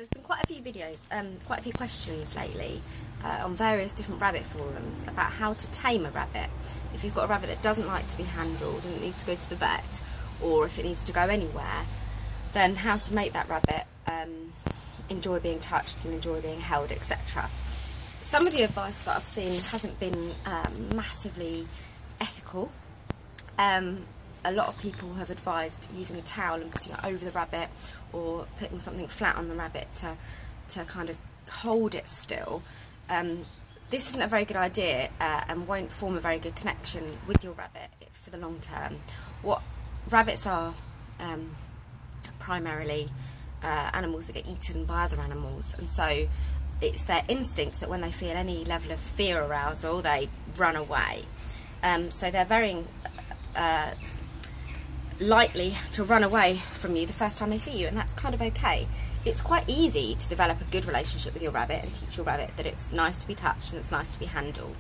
There's been quite a few videos, quite a few questions lately on various different rabbit forums about how to tame a rabbit. If you've got a rabbit that doesn't like to be handled and it needs to go to the vet, or if it needs to go anywhere, then how to make that rabbit enjoy being touched and enjoy being held, etc. Some of the advice that I've seen hasn't been massively ethical. A lot of people have advised using a towel and putting it over the rabbit, or putting something flat on the rabbit to kind of hold it still. This isn't a very good idea and won't form a very good connection with your rabbit for the long term. What rabbits are primarily animals that get eaten by other animals, and so it's their instinct that when they feel any level of fear arousal, they run away. So they're very likely to run away from you the first time they see you, and that's kind of okay. It's quite easy to develop a good relationship with your rabbit and teach your rabbit that it's nice to be touched and it's nice to be handled.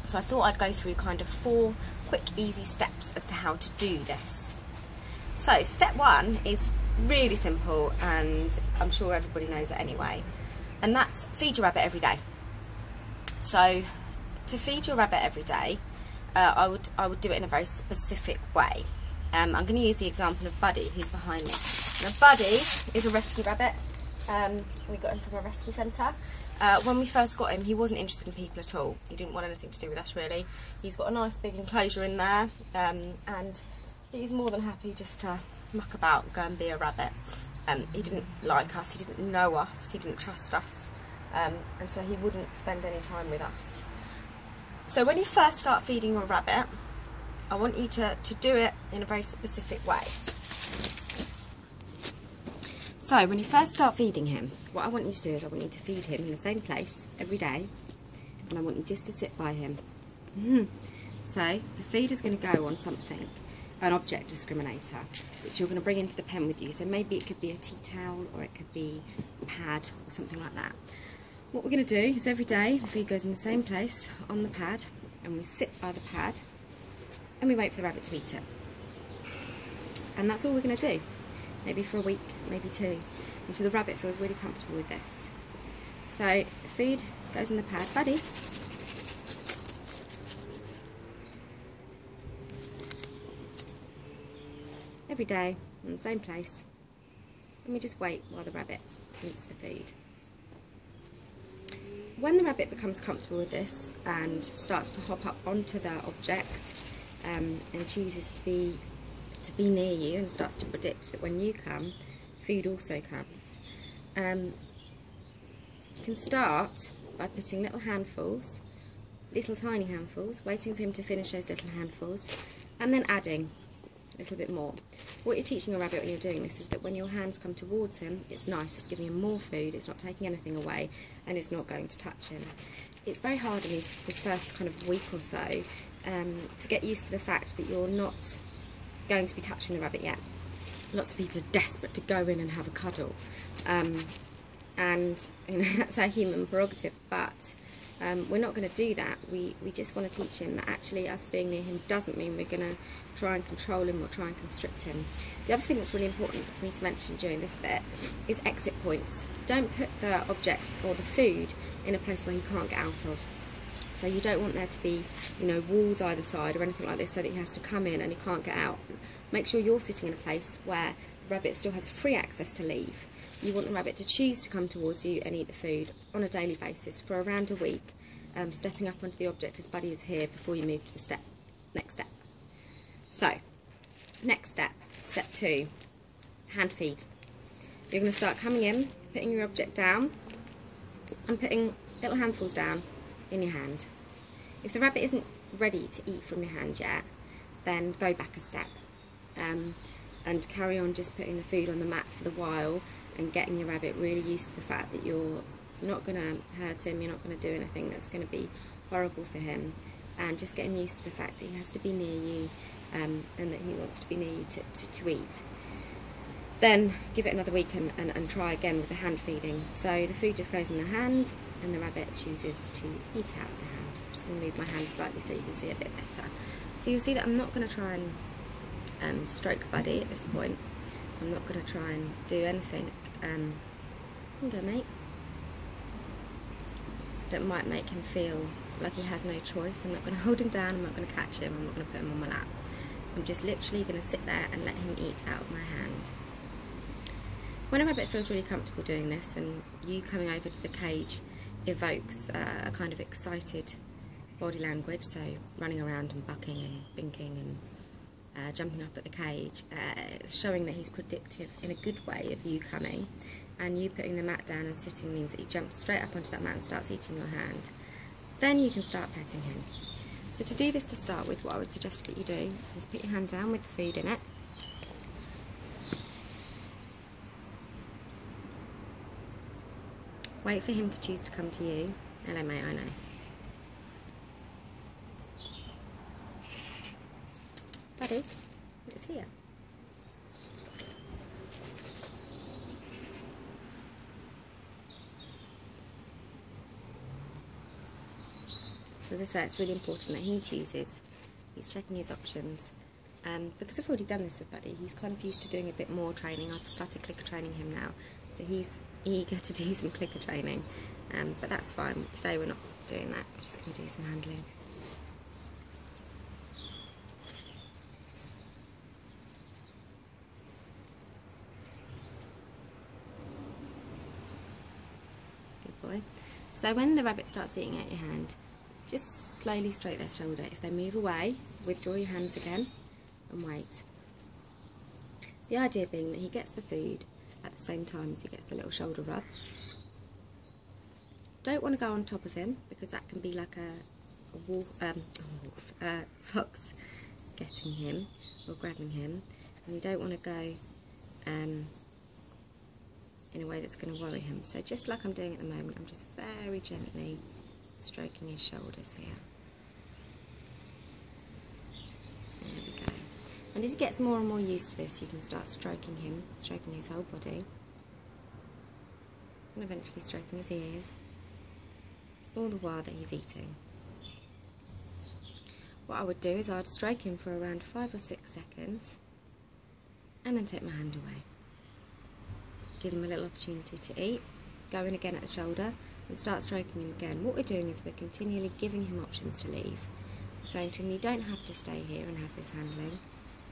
So I thought I'd go through kind of 4 quick, easy steps as to how to do this. So step 1 is really simple, and I'm sure everybody knows it anyway, and that's feed your rabbit every day. So to feed your rabbit every day, I would do it in a very specific way. I'm going to use the example of Buddy, who's behind me. Now, Buddy is a rescue rabbit. We got him from a rescue centre. When we first got him, he wasn't interested in people at all. He didn't want anything to do with us, really. He's got a nice big enclosure in there, and he's more than happy just to muck about, go and be a rabbit. He didn't like us, he didn't know us, he didn't trust us, and so he wouldn't spend any time with us. So when you first start feeding your rabbit, I want you to do it in a very specific way. So when you first start feeding him, what I want you to do is I want you to feed him in the same place every day, and I want you just to sit by him. So the feed is going to go on something, an object discriminator, which you're going to bring into the pen with you. So maybe it could be a tea towel, or it could be a pad or something like that. What we're going to do is every day the feed goes in the same place on the pad, and we sit by the pad and we wait for the rabbit to eat it. And that's all we're going to do, maybe for a week, maybe 2, until the rabbit feels really comfortable with this. So the food goes in the pad. Buddy, every day in the same place, and we just wait while the rabbit eats the food. When the rabbit becomes comfortable with this and starts to hop up onto the object and chooses to be near you and starts to predict that when you come, food also comes, you can start by putting little handfuls, little tiny handfuls, waiting for him to finish those little handfuls, and then adding a little bit more. What you're teaching a rabbit when you're doing this is that when your hands come towards him, it's nice, it's giving him more food, it's not taking anything away, and it's not going to touch him. It's very hard in this first kind of week or so to get used to the fact that you're not going to be touching the rabbit yet. Lots of people are desperate to go in and have a cuddle, and you know, that's our human prerogative, but we're not going to do that. We just want to teach him that actually us being near him doesn't mean we're going to try and control him or try and constrict him. The other thing that's really important for me to mention during this bit is exit points. Don't put the object or the food in a place where he can't get out of. So you don't want there to be, you know, walls either side or anything like this so that he has to come in and he can't get out. Make sure you're sitting in a place where the rabbit still has free access to leave. You want the rabbit to choose to come towards you and eat the food on a daily basis for around a week, stepping up onto the object as Buddy is here before you move to the next step. So, next step, step 2, hand feed. You're going to start coming in, putting your object down, and putting little handfuls down in your hand. If the rabbit isn't ready to eat from your hand yet, then go back a step and carry on just putting the food on the mat for the while and getting your rabbit really used to the fact that you're not going to hurt him, you're not going to do anything that's going to be horrible for him, and just get him used to the fact that he has to be near you and that he wants to be near you to eat. Then give it another week and try again with the hand feeding. So the food just goes in the hand and the rabbit chooses to eat out of the hand. I'm just going to move my hand slightly so you can see a bit better. So you'll see that I'm not going to try and stroke Buddy at this point. I'm not going to try and do anything Here you go, mate. That might make him feel like he has no choice. I'm not going to hold him down, I'm not going to catch him, I'm not going to put him on my lap. I'm just literally going to sit there and let him eat out of my hand. When a rabbit feels really comfortable doing this, and you coming over to the cage evokes a kind of excited body language, so running around and bucking and binking and jumping up at the cage, showing that he's predictive in a good way of you coming, and you putting the mat down and sitting means that he jumps straight up onto that mat and starts eating your hand. Then you can start petting him. So to do this to start with, what I would suggest that you do is put your hand down with the food in it. Wait for him to choose to come to you. Hello mate, I know. Buddy, it's here. So as I say, it's really important that he chooses. He's checking his options. Because I've already done this with Buddy, he's kind of used to doing a bit more training. I've started clicker training him now, so he's eager to do some clicker training. But that's fine. Today we're not doing that. We're just going to do some handling. Good boy. So when the rabbit starts eating out your hand, just slowly stroke their shoulder. If they move away, withdraw your hands again and wait. The idea being that he gets the food at the same time as he gets the little shoulder rub. Don't want to go on top of him because that can be like a fox getting him or grabbing him, and you don't want to go in a way that's going to worry him. So just like I'm doing at the moment, I'm just very gently stroking his shoulders here. There we go. And as he gets more and more used to this, you can start stroking him, stroking his whole body, and eventually stroking his ears, all the while that he's eating. What I would do is I'd stroke him for around 5 or 6 seconds, and then take my hand away. Give him a little opportunity to eat, go in again at the shoulder, and start stroking him again. What we're doing is we're continually giving him options to leave. We're saying to him, you don't have to stay here and have this handling.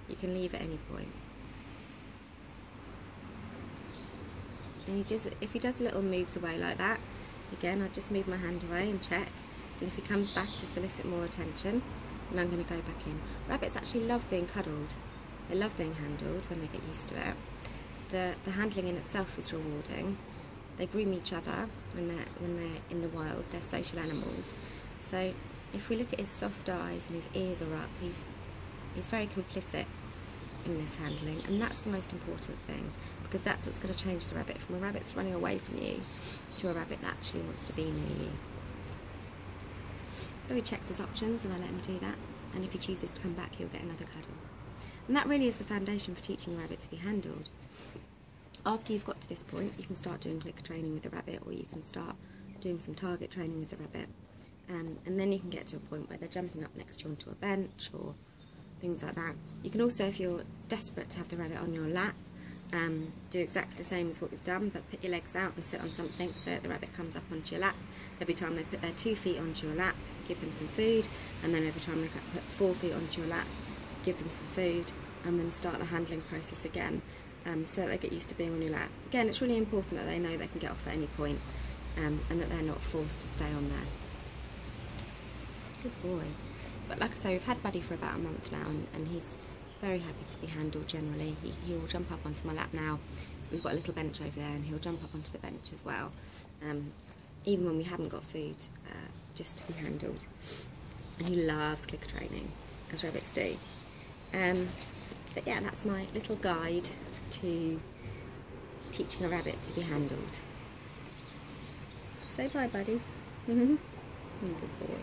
You can leave at any point. And if he does little moves away like that, again, I just move my hand away and check. And if he comes back to solicit more attention, then I'm going to go back in. Rabbits actually love being cuddled. They love being handled when they get used to it. The handling in itself is rewarding. They groom each other when they're in the wild. They're social animals. So if we look at his soft eyes and his ears are up, he's very complicit in this handling, and that's the most important thing, because that's what's going to change the rabbit from a rabbit that's running away from you to a rabbit that actually wants to be near you. So he checks his options and I let him do that, and if he chooses to come back, he'll get another cuddle. And that really is the foundation for teaching a rabbit to be handled. After you've got to this point, you can start doing clicker training with the rabbit, or you can start doing some target training with the rabbit, and then you can get to a point where they're jumping up next to you onto a bench or things like that. You can also, if you're desperate to have the rabbit on your lap, do exactly the same as what we've done, but put your legs out and sit on something so that the rabbit comes up onto your lap. Every time they put their 2 feet onto your lap, give them some food, and then every time they put 4 feet onto your lap, give them some food, and then start the handling process again, so that they get used to being on your lap. Again, it's really important that they know they can get off at any point, and that they're not forced to stay on there. Good boy. But like I say, we've had Buddy for about a month now, and he's very happy to be handled generally. He will jump up onto my lap now. We've got a little bench over there, and he'll jump up onto the bench as well, even when we haven't got food, just to be handled. And he loves clicker training, as rabbits do. But yeah, that's my little guide to teaching a rabbit to be handled. Say bye, Buddy. Good boy.